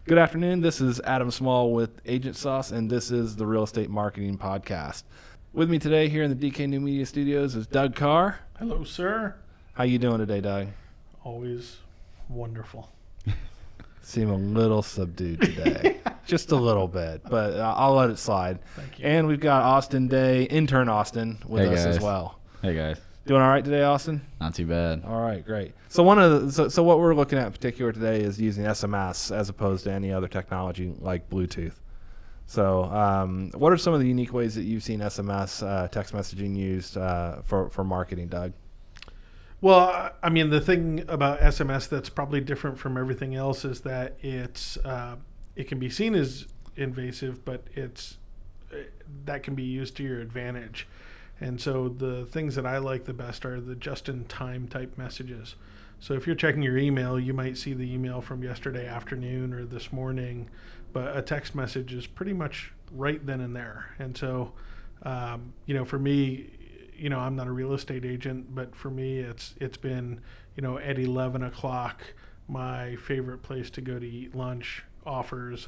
Good afternoon. This is Adam Small with Agent Sauce, and this is the Real Estate Marketing Podcast. With me today here in the DK New Media Studios is Doug Carr. Hello, sir. How you doing today, Doug? Always wonderful. Seem a little subdued today. Just a little bit, but I'll let it slide. Thank you. And we've got Austin Day, intern Austin, with us as well. Hey guys, Doing all right today, Austin? not too bad. All right, great. So what we're looking at in particular today is using SMS as opposed to any other technology like Bluetooth. So what are some of the unique ways that you've seen SMS text messaging used for marketing, Doug? Well, I mean, the thing about SMS that's probably different from everything else is that it can be seen as invasive, but that can be used to your advantage. And so the things that I like the best are the just-in-time type messages. So if you're checking your email, you might see the email from yesterday afternoon or this morning, but a text message is pretty much right then and there. And so, for me, I'm not a real estate agent, but for me, it's been, at 11 o'clock, my favorite place to go to eat lunch offers,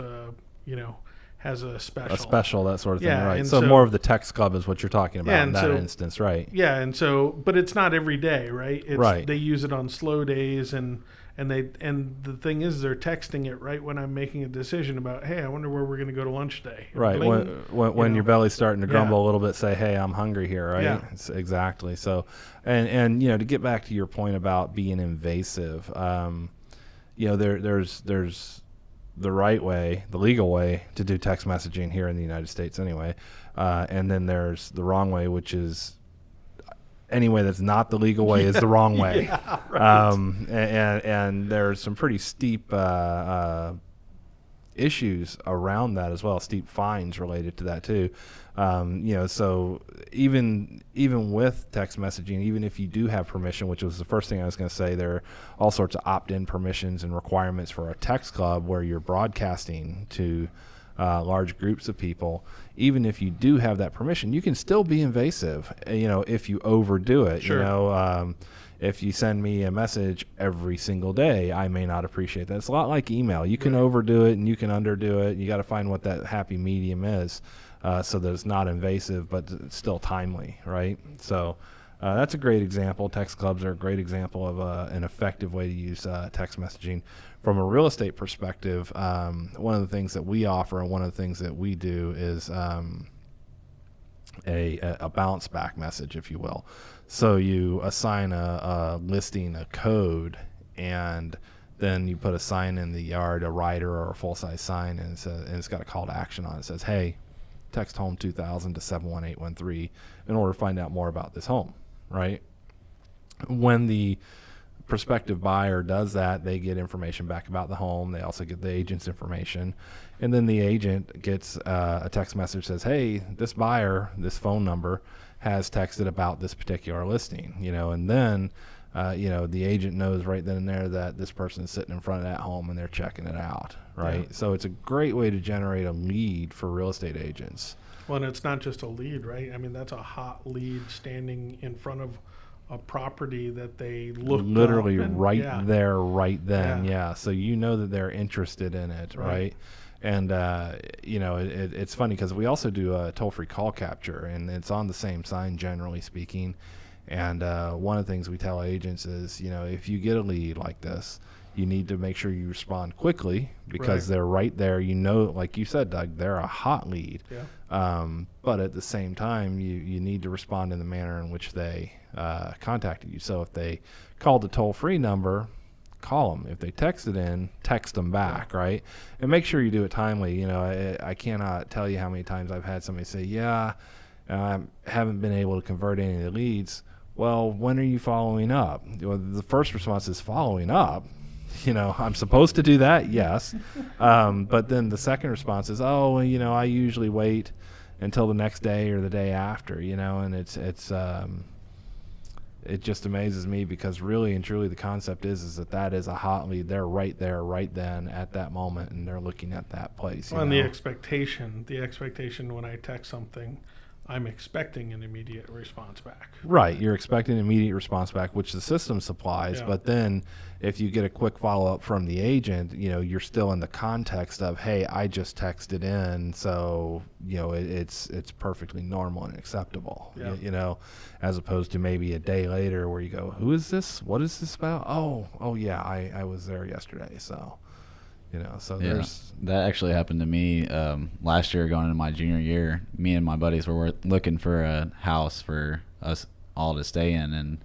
has a special. A special, that sort of thing, Yeah, right? and So so- more of the text club is what you're talking about Yeah, in and that so- instance, right? Yeah, and so, but it's not every day, right? Right. They use it on slow days, and the thing is, they're texting it right when I'm making a decision about, hey, I wonder where we're going to go to lunch today. Right. Bling, When your belly's starting to grumble Yeah. a little bit, say, hey, I'm hungry here, right? Yeah. Exactly. So, and to get back to your point about being invasive, there's the right way, the legal way to do text messaging here in the United States anyway. And then there's the wrong way, which is any way that's not the legal way is the wrong way. Yeah, right. And there's some pretty steep issues around that as well, steep fines related to that too. So even with text messaging, even if you do have permission, which was the first thing I was going to say, there are all sorts of opt-in permissions and requirements for a text club where you're broadcasting to large groups of people. Even if you do have that permission, you can still be invasive, if you overdo it. Sure. If you send me a message every single day, I may not appreciate that. It's a lot like email. You can Right. overdo it and you can underdo it. You got to find what that happy medium is, so that it's not invasive, but it's still timely, right? So that's a great example. Text clubs are a great example of an effective way to use text messaging. From a real estate perspective, one of the things that we offer and one of the things that we do is a bounce back message, if you will. So you assign a listing a code, and then you put a sign in the yard, a rider or a full size sign, and it's got a call to action on it. It says, hey, text home 2000 to 71813 in order to find out more about this home, right? When the prospective buyer does that, they get information back about the home. They also get the agent's information, and then the agent gets a text message that says, hey, this buyer, this phone number has texted about this particular listing, and then the agent knows right then and there that this person is sitting in front of that home and they're checking it out, right? Yeah. So it's a great way to generate a lead for real estate agents. Well, and it's not just a lead, right? I mean, that's a hot lead standing in front of a property that they looked Literally up and- right yeah. there, right then. Yeah. Yeah. So that they're interested in it, right? Right. And it's funny because we also do a toll-free call capture, and it's on the same sign, generally speaking. And one of the things we tell agents is, if you get a lead like this, you need to make sure you respond quickly because Right. they're right there. Like you said, Doug, they're a hot lead. Yeah. But at the same time, you need to respond in the manner in which they contacted you. So if they called the toll-free number, call them. If they texted in, text them back, right? And make sure you do it timely. I cannot tell you how many times I've had somebody say, yeah, I haven't been able to convert any of the leads. Well, when are you following up? Well, the first response is following up. I'm supposed to do that, yes. But then the second response is, oh, well, I usually wait until the next day or the day after, and it just amazes me because really and truly the concept is that is a hot lead. They're right there, right then at that moment, and they're looking at that place. Well, and the expectation when I text something I'm expecting an immediate response back. Right. You're expecting an immediate response back, which the system supplies. Yeah. But then if you get a quick follow-up from the agent, you're still in the context of, hey, I just texted in, so, it's perfectly normal and acceptable, Yeah. as opposed to maybe a day later where you go, who is this? What is this about? Oh yeah, I was there yesterday. So, so Yeah, there's, that actually happened to me last year going into my junior year. Me and my buddies were looking for a house for us all to stay in, and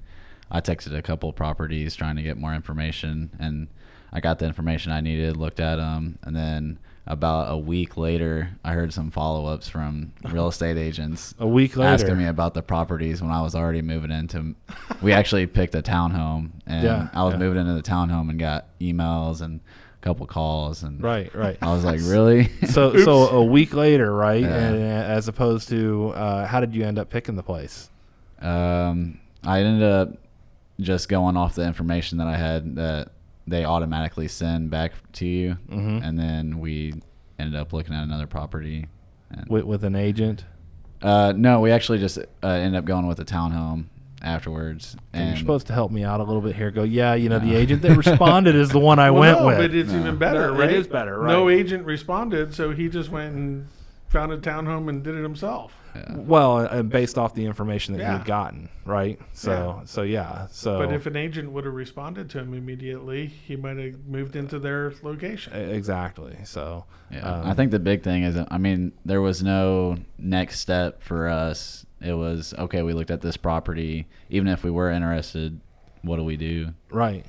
I texted a couple properties trying to get more information, and I got the information I needed, looked at them, and then about a week later, I heard some follow-ups from real estate agents a week later asking me about the properties when I was already moving into. We actually picked a townhome, and I was moving into the townhome and got emails and couple calls, and Right. I was like, really? So a week later, right? Yeah. And as opposed to, how did you end up picking the place? I ended up just going off the information that I had that they automatically send back to you, and then we ended up looking at another property. And With an agent? no, we actually just ended up going with a townhome afterwards. And you're And supposed to help me out a little bit here. Go, the agent that responded is the one I went with. But it's even better, No, right? it is better, right. No agent responded, so he just went and found a townhome and did it himself. Well, based off the information that Yeah. you'd gotten, right? So. But if an agent would have responded to him immediately, he might have moved into their location. Exactly. So yeah, I think the big thing is, there was no next step for us. It was, okay, we looked at this property. Even if we were interested, what do we do? Right.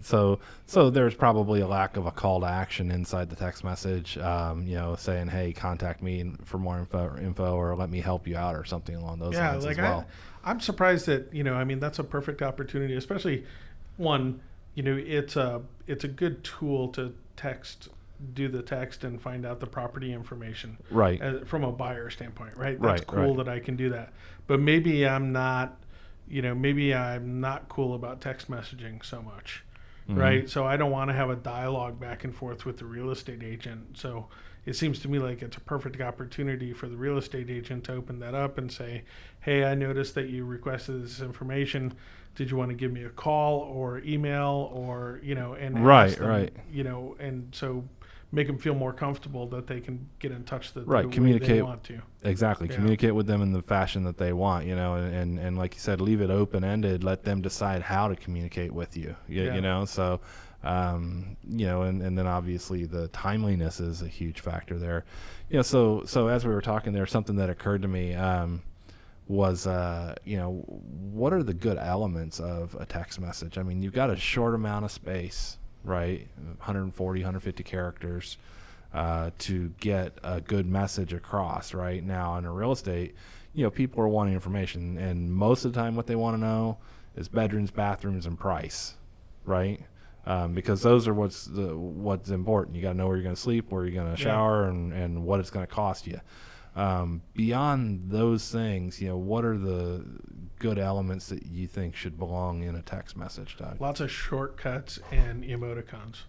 So there's probably a lack of a call to action inside the text message, saying, hey, contact me for more info, or let me help you out, or something along those lines as well. I'm surprised that, that's a perfect opportunity, especially one, it's a good tool to do the text and find out the property information. Right. From a buyer standpoint, right? Right, That's cool right. that I can do that. But maybe I'm not cool about text messaging so much, right? So I don't want to have a dialogue back and forth with the real estate agent. So it seems to me like it's a perfect opportunity for the real estate agent to open that up and say, hey, I noticed that you requested this information. Did you want to give me a call or email, or, and Right, ask them, right. And so make them feel more comfortable that they can get in touch the way they Communicate. want to. Exactly. Yeah. Communicate with them in the fashion that they want, and like you said, leave it open-ended. Let them decide how to communicate with you, Yeah. So, and then obviously the timeliness is a huge factor there. So as we were talking there, something that occurred to me was, what are the good elements of a text message? I mean, you've got a short amount of space, right? 140, 150 characters. To get a good message across right now in a real estate, people are wanting information, and most of the time what they want to know is bedrooms, bathrooms, and price, right? Because those are what's important. You got to know where you're going to sleep, where you're going to shower, and what it's going to cost you. Beyond those things, what are the good elements that you think should belong in a text message, Doug? Lots of shortcuts and emoticons.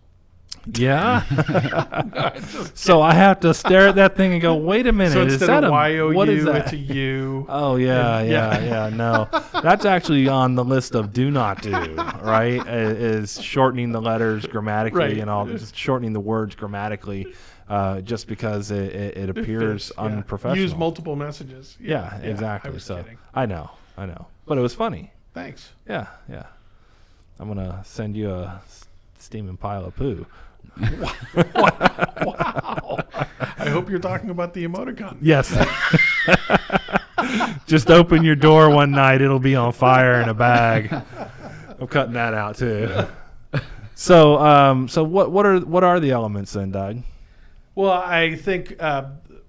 Yeah. So I have to stare at that thing and go, wait a minute. So is instead that of what is YOU, that? it's a U. Oh yeah, And- yeah. No, that's actually on the list of do not do. Right, is shortening the letters grammatically Right. and all, just shortening the words grammatically, just because it appears Fits, yeah. unprofessional. Use multiple messages. Yeah, I exactly. was So kidding. I know, but it was funny. Thanks. Yeah. I'm gonna send you a steaming pile of poo. Wow. I hope you're talking about the emoticon. Yes. Just open your door one night, it'll be on fire in a bag. I'm cutting that out too. So what are the elements then, Doug? Well, I think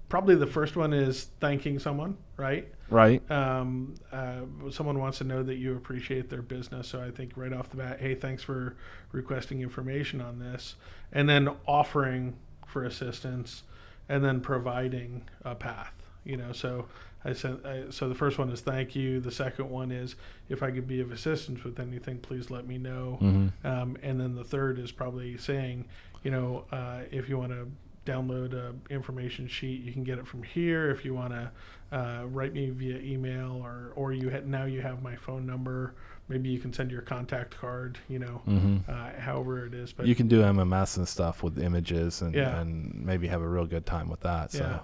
probably the first one is thanking someone, right? Right. Someone wants to know that you appreciate their business. So I think right off the bat, hey, thanks for requesting information on this. And then offering for assistance, and then providing a path. So so the first one is thank you. The second one is, if I could be of assistance with anything, please let me know. Mm-hmm. And then the third is probably saying, if you want to download a information sheet, you can get it from here. If you want to write me via email, or now you have my phone number. Maybe you can send your contact card, however it is. But You can do MMS and stuff with images and, Yeah. and maybe have a real good time with that. So. Yeah.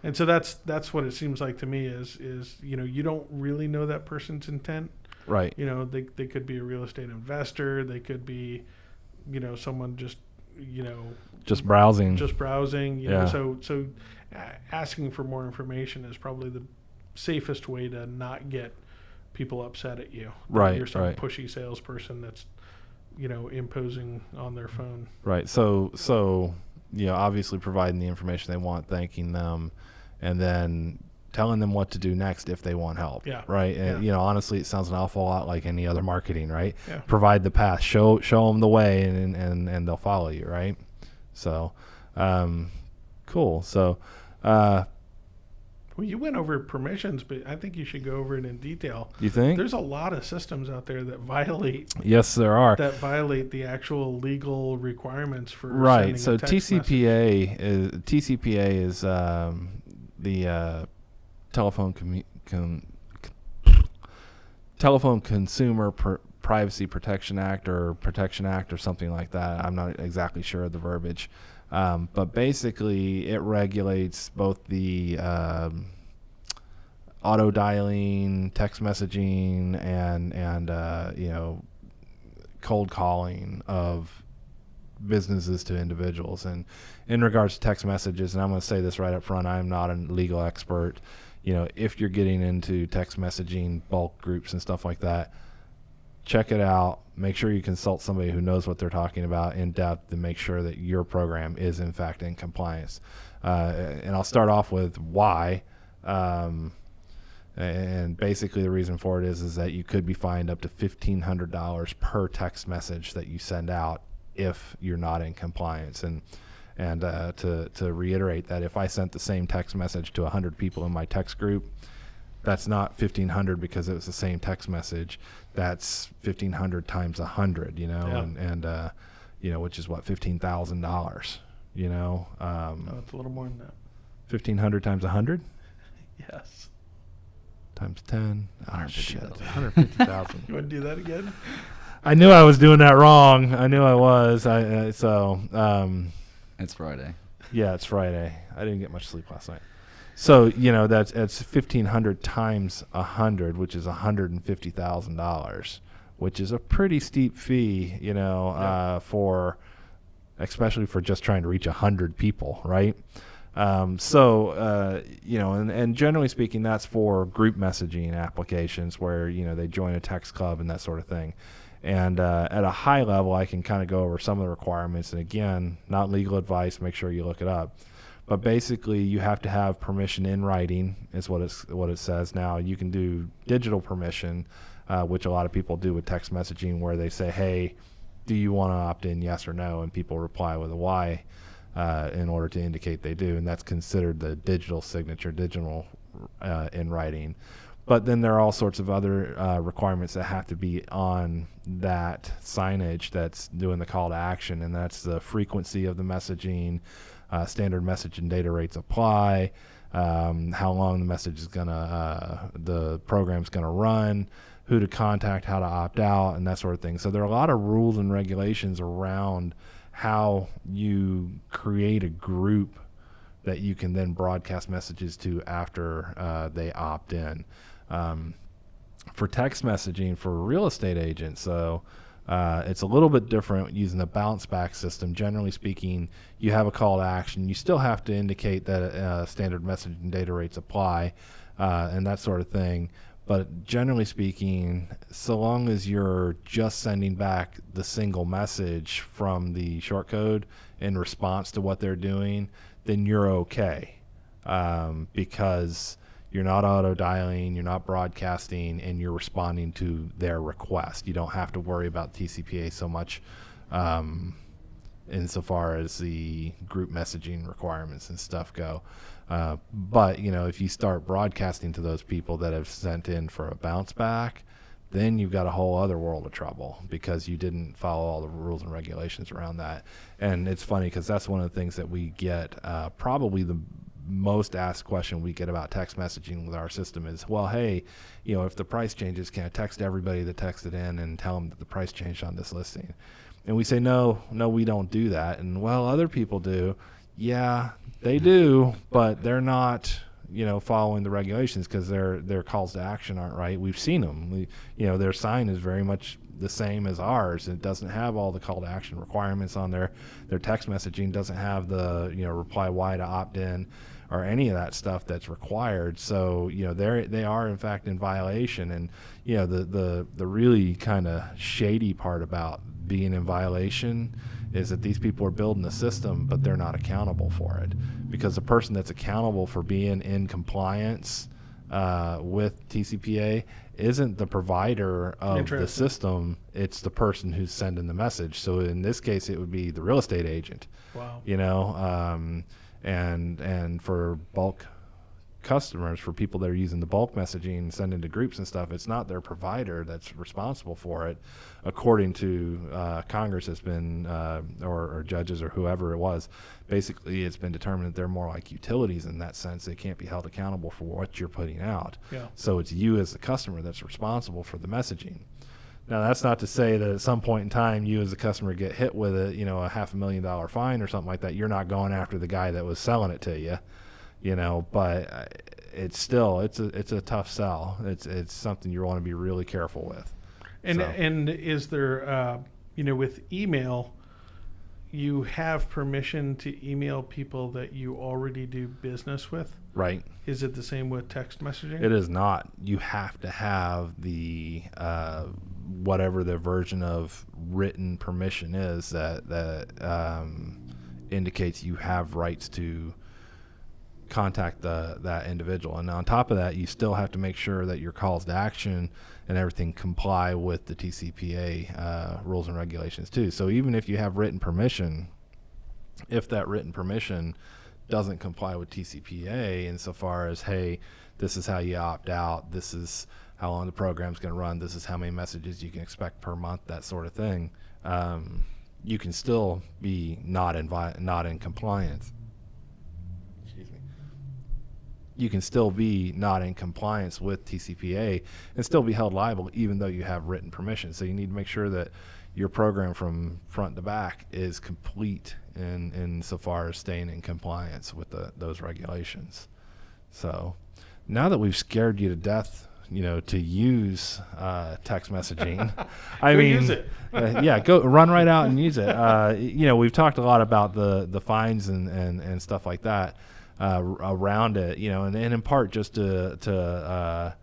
And so that's what it seems like to me is you don't really know that person's intent. Right. They could be a real estate investor. They could be, someone just Just browsing. just browsing. Yeah. So asking for more information is probably the safest way to not get people upset at you. That Right, You're some right. pushy salesperson that's imposing on their phone. Right. So obviously providing the information they want, thanking them, and then telling them what to do next if they want help. Yeah. Right. And Yeah. honestly, it sounds an awful lot like any other marketing. Right. Yeah. Provide the path, show them the way, and they'll follow you. Right. So, cool. So, Well, you went over permissions, but I think you should go over it in detail. you think? There's a lot of systems out there that violate Yes, there are. the actual legal requirements for Right. sending So a text message. TCPA is the Telephone Consumer Privacy Protection Act or Protection Act or something like that. I'm not exactly sure of the verbiage, but basically it regulates both the auto dialing, text messaging, and cold calling of businesses to individuals. And in regards to text messages, and I'm going to say this right up front, I am not a legal expert. If you're getting into text messaging, bulk groups and stuff like that, check it out. Make sure you consult somebody who knows what they're talking about in depth and make sure that your program is in fact in compliance. And I'll start off with why. And basically the reason for it is that you could be fined up to $1,500 per text message that you send out if you're not in compliance. And to reiterate that, if I sent the same text message to 100 people in my text group, that's not 1,500 because it was the same text message. That's 1,500 times 100, Yeah. and which is what, $15,000. No, it's a little more than that. 1,500 times 100 Yes. times 10. Oh shit, 150,000. 150,000. You want to do that again? I knew I was doing that wrong. I knew I was. It's Friday. Yeah, it's Friday. I didn't get much sleep last night. So, that's 1,500 times 100, which is $150,000, which is a pretty steep fee, for, especially for just trying to reach 100 people, right? And generally speaking, that's for group messaging applications where, they join a text club and that sort of thing. And at a high level, I can kind of go over some of the requirements. And again, not legal advice. Make sure you look it up. But basically, you have to have permission in writing, is what it says. Now, you can do digital permission, which a lot of people do with text messaging, where they say, "Hey, do you want to opt in? Yes or no?" And people reply with a Y in order to indicate they do, and that's considered the digital signature, digital in writing. But then there are all sorts of other requirements that have to be on that signage that's doing the call to action, and that's the frequency of the messaging, standard message and data rates apply, how long the message is the program's gonna run, who to contact, how to opt out, and that sort of thing. So there are a lot of rules and regulations around how you create a group that you can then broadcast messages to after they opt in. For text messaging for real estate agents, so it's a little bit different using the bounce back system. Generally speaking, you have a call to action. You still have to indicate that standard message and data rates apply and that sort of thing. But generally speaking, so long as you're just sending back the single message from the short code in response to what they're doing, then you're okay, because you're not auto dialing, you're not broadcasting, and you're responding to their request. You don't have to worry about TCPA so much insofar as the group messaging requirements and stuff go. But if you start broadcasting to those people that have sent in for a bounce back, then you've got a whole other world of trouble because you didn't follow all the rules and regulations around that. And it's funny because that's one of the things that we get, probably the most asked question we get about text messaging with our system is, well, hey, if the price changes, can I text everybody that texted in and tell them that the price changed on this listing? And we say, no, we don't do that. And well, other people do. Yeah, they do, but they're not, following the regulations because their calls to action aren't right. We've seen them. Their sign is very much the same as ours. It doesn't have all the call to action requirements on there. Their text messaging doesn't have the, reply Y to opt in or any of that stuff that's required. So, they are in fact in violation. And, the really kind of shady part about being in violation is that these people are building a system, but they're not accountable for it, because the person that's accountable for being in compliance with TCPA isn't the provider of the system. It's the person who's sending the message. So in this case, it would be the real estate agent. Wow. And for bulk customers, for people that are using the bulk messaging, sending to groups and stuff, it's not their provider that's responsible for it. According to Congress, has been or judges or whoever it was, basically it's been determined that they're more like utilities in that sense. They can't be held accountable for what you're putting out. Yeah. So it's you as the customer that's responsible for the messaging. Now, that's not to say that at some point in time, you as a customer get hit with a $500,000 fine or something like that. You're not going after the guy that was selling it to you. But it's still it's a tough sell. It's something you want to be really careful with. And is there with email, you have permission to email people that you already do business with? Right. Is it the same with text messaging? It is not. You have to have the whatever the version of written permission is that indicates you have rights to contact that individual. And on top of that, you still have to make sure that your calls to action and everything comply with the TCPA rules and regulations too. So even if you have written permission, if that written permission doesn't comply with TCPA insofar as, hey, this is how you opt out, this is how long the program's going to run, this is how many messages you can expect per month, that sort of thing, you can still be not in compliance. You can still be not in compliance with TCPA and still be held liable even though you have written permission. So you need to make sure that your program from front to back is complete in so far as staying in compliance with those regulations. So now that we've scared you to death, to use text messaging, use it. Go run right out and use it. We've talked a lot about the fines and stuff like that. Around it, and in part just to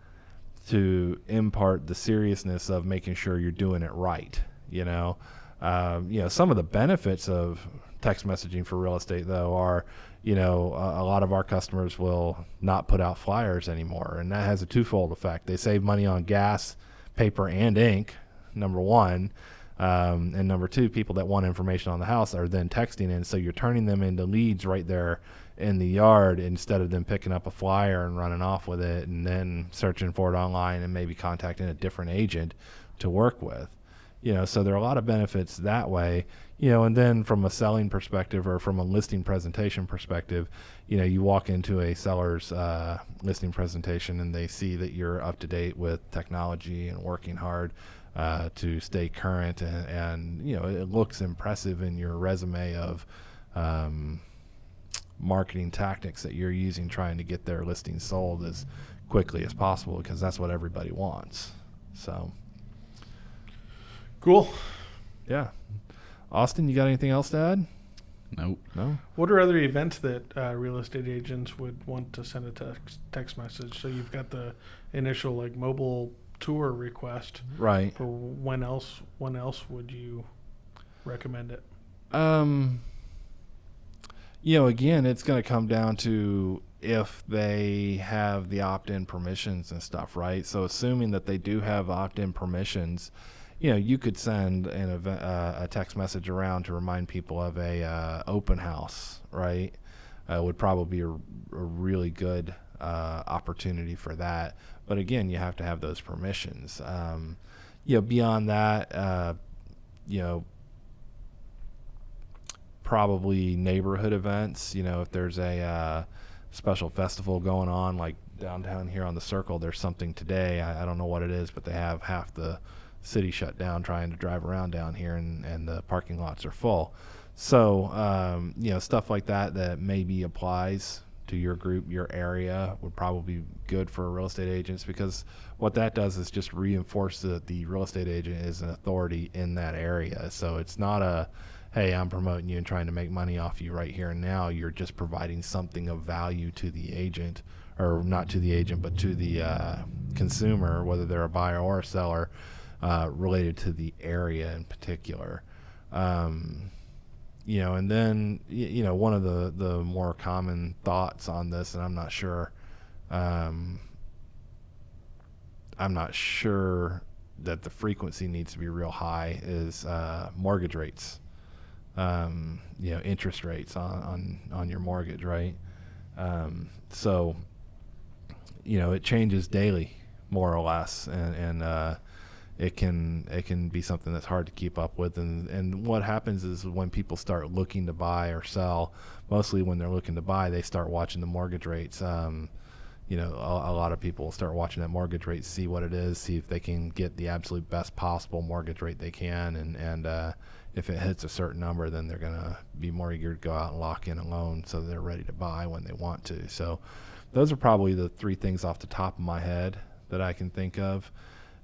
impart the seriousness of making sure you're doing it right. Some of the benefits of text messaging for real estate, though, are, a lot of our customers will not put out flyers anymore, and that has a twofold effect. They save money on gas, paper, and ink, number one. And number two, people that want information on the house are then texting in, so you're turning them into leads right there in the yard instead of them picking up a flyer and running off with it and then searching for it online and maybe contacting a different agent to work with. So there are a lot of benefits that way, and then from a selling perspective or from a listing presentation perspective, you walk into a seller's listing presentation and they see that you're up to date with technology and working hard to stay current, and it looks impressive in your resume of marketing tactics that you're using trying to get their listing sold as quickly as possible, because that's what everybody wants. So cool. Yeah. Austin, you got anything else to add? Nope. No. What are other events that real estate agents would want to send a text message? So you've got the initial mobile tour request. Right. For when else would you recommend it? Again, it's going to come down to if they have the opt-in permissions and stuff, right? So assuming that they do have opt-in permissions, you could send a text message around to remind people of a open house, right? Would probably be a really good opportunity for that. But again, you have to have those permissions. Beyond that, probably neighborhood events. If there's a special festival going on, like downtown here on the Circle, there's something today. I don't know what it is, but they have half the city shut down trying to drive around down here, and the parking lots are full. So, stuff like that maybe applies to your group, your area, would probably be good for real estate agents, because what that does is just reinforce that the real estate agent is an authority in that area. So it's not a, hey, I'm promoting you and trying to make money off you right here and now. You're just providing something of value to the agent, or not to the agent, but to the consumer, whether they're a buyer or a seller, related to the area in particular. And then, one of the more common thoughts on this, and I'm not sure that the frequency needs to be real high, is mortgage rates, interest rates on your mortgage, right? So, it changes daily, more or less, and it can be something that's hard to keep up with. And what happens is when people start looking to buy or sell, mostly when they're looking to buy, they start watching the mortgage rates. A lot of people will start watching that mortgage rate, see what it is, see if they can get the absolute best possible mortgage rate they can. And if it hits a certain number, then they're going to be more eager to go out and lock in a loan so they're ready to buy when they want to. So those are probably the three things off the top of my head that I can think of.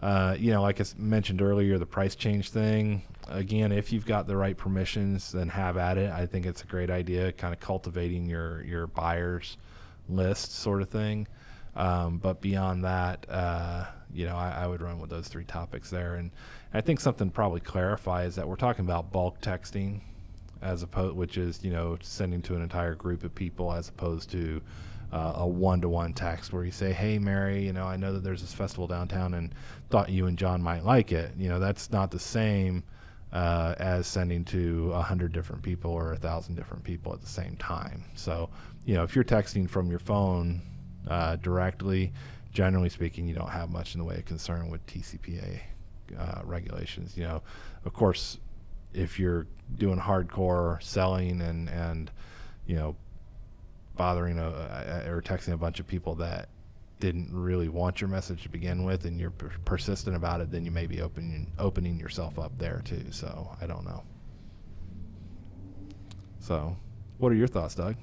Like I mentioned earlier, the price change thing, again, if you've got the right permissions, then have at it. I think it's a great idea, kind of cultivating your buyers list sort of thing. But beyond that, I would run with those three topics there. And I think something to probably clarify is that we're talking about bulk texting, which is, sending to an entire group of people, as opposed to a one-to-one text where you say, hey, Mary, I know that there's this festival downtown and thought you and John might like it. That's not the same as sending to 100 different people or 1,000 different people at the same time. So, if you're texting from your phone directly, generally speaking, you don't have much in the way of concern with TCPA regulations. Of course, if you're doing hardcore selling and bothering or texting a bunch of people that didn't really want your message to begin with, and you're persistent about it, then you may be opening yourself up there too. So I don't know. So what are your thoughts, Doug?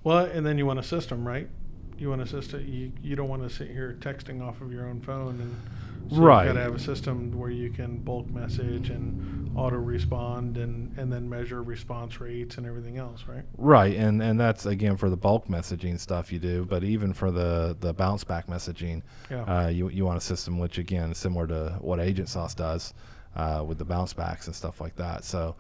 Well, and then you want a system, right? You want a system. You don't want to sit here texting off of your own phone, and so right. You've got to have a system where you can bulk message and auto respond and then measure response rates and everything else, right? Right, and that's again for the bulk messaging stuff you do, but even for the bounce back messaging, you want a system which, again, similar to what Agent Sauce does with the bounce backs and stuff like that. So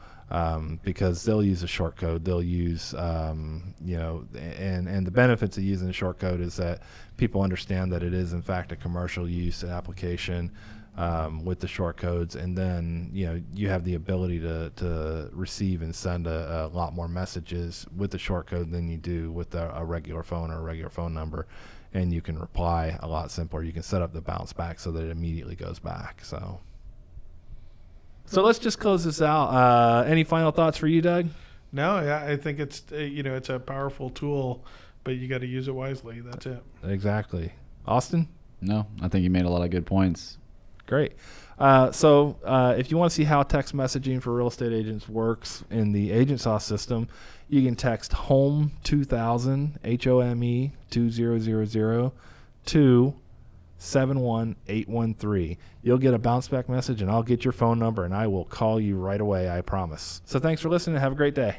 because they'll use a short code, they'll use and the benefits of using a short code is that people understand that it is in fact a commercial use and application with the short codes, and then you have the ability to receive and send a lot more messages with the short code than you do with a regular phone or a regular phone number, and you can reply a lot simpler. You can set up the bounce back so that it immediately goes back. So let's just close this out. Any final thoughts for you, Doug? No, I think it's it's a powerful tool, but you got to use it wisely. That's it. Exactly. Austin? No, I think you made a lot of good points. Great. So if you want to see how text messaging for real estate agents works in the Agent Sauce system, you can text HOME 2000, HOME 2000 to 71813. You'll get a bounce back message, and I'll get your phone number, and I will call you right away, I promise. So thanks for listening, and have a great day.